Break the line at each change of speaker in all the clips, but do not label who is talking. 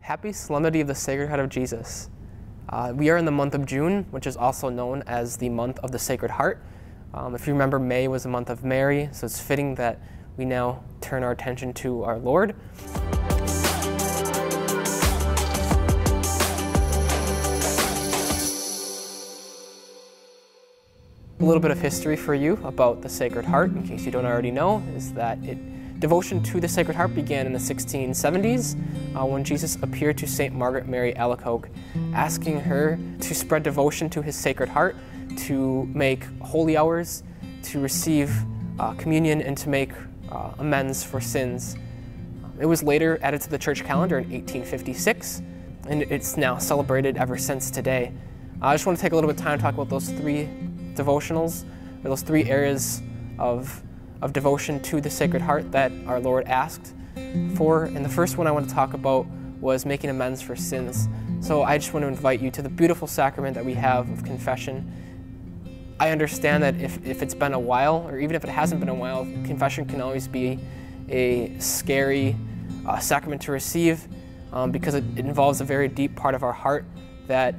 Happy Solemnity of the Sacred Heart of Jesus. We are in the month of June, which is also known as the month of the Sacred Heart. If you remember, May was the month of Mary, so it's fitting that we now turn our attention to our Lord. A little bit of history for you about the Sacred Heart, in case you don't already know, is that devotion to the Sacred Heart began in the 1670s when Jesus appeared to St. Margaret Mary Alacoque, asking her to spread devotion to his Sacred Heart, to make holy hours, to receive communion, and to make amends for sins. It was later added to the church calendar in 1856, and it's now celebrated ever since today. I just want to take a little bit of time to talk about those three devotionals, or those three areas of devotion to the Sacred Heart that our Lord asked for. And the first one I want to talk about was making amends for sins. So I just want to invite you to the beautiful sacrament that we have of confession. I understand that if it's been a while, or even if it hasn't been a while, confession can always be a scary sacrament to receive because it involves a very deep part of our heart that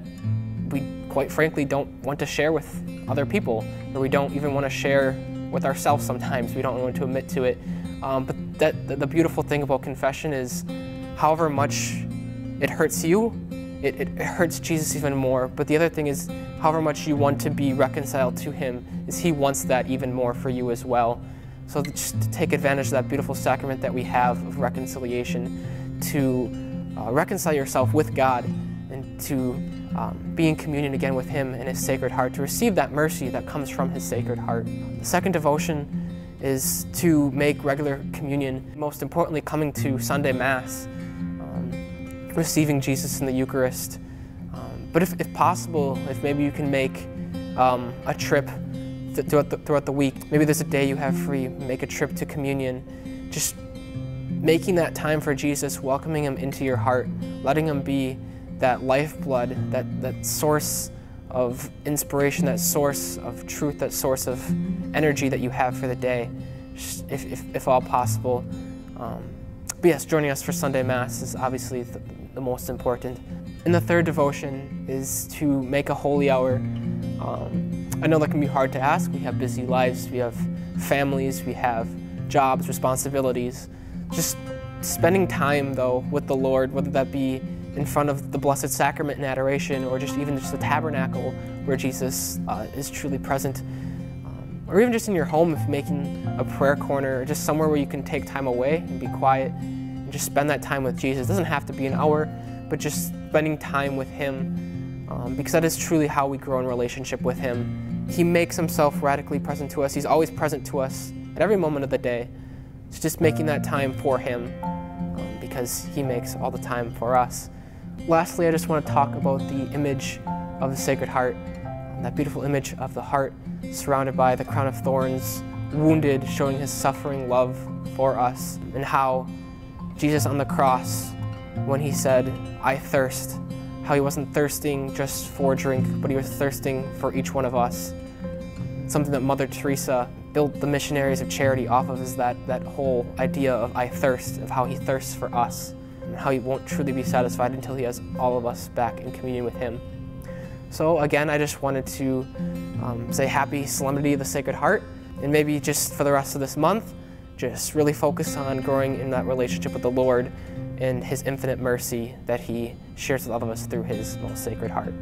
we quite frankly don't want to share with other people, or we don't even want to share with ourselves sometimes. We don't want to admit to it. But the beautiful thing about confession is however much it hurts you, it hurts Jesus even more. But the other thing is however much you want to be reconciled to him, is he wants that even more for you as well. So just to take advantage of that beautiful sacrament that we have of reconciliation, to reconcile yourself with God and to be in communion again with him in his Sacred Heart, to receive that mercy that comes from his Sacred Heart. The second devotion is to make regular communion, most importantly coming to Sunday Mass, receiving Jesus in the Eucharist. But if possible, if maybe you can make a trip throughout the week, maybe there's a day you have free, make a trip to communion, just making that time for Jesus, welcoming him into your heart, letting him be that lifeblood, that source of inspiration, that source of truth, that source of energy that you have for the day, if all possible. But yes, joining us for Sunday Mass is obviously the most important. And the third devotion is to make a holy hour. I know that can be hard to ask. We have busy lives, we have families, we have jobs, responsibilities. Just spending time, though, with the Lord, whether that be in front of the Blessed Sacrament in adoration, or even just the tabernacle where Jesus is truly present, or even just in your home, if making a prayer corner, or just somewhere where you can take time away and be quiet and just spend that time with Jesus. It doesn't have to be an hour, but just spending time with him, because that is truly how we grow in relationship with him. He makes himself radically present to us. He's always present to us at every moment of the day. It's just making that time for him, because he makes all the time for us. Lastly, I just want to talk about the image of the Sacred Heart, that beautiful image of the heart surrounded by the crown of thorns, wounded, showing his suffering love for us, and how Jesus on the cross, when he said, "I thirst," how he wasn't thirsting just for drink, but he was thirsting for each one of us. Something that Mother Teresa built the missionaries of charity off of is that whole idea of "I thirst," of how he thirsts for us, and how he won't truly be satisfied until he has all of us back in communion with him. So again, I just wanted to say happy Solemnity of the Sacred Heart, and maybe just for the rest of this month, just really focus on growing in that relationship with the Lord and his infinite mercy that he shares with all of us through his most Sacred Heart.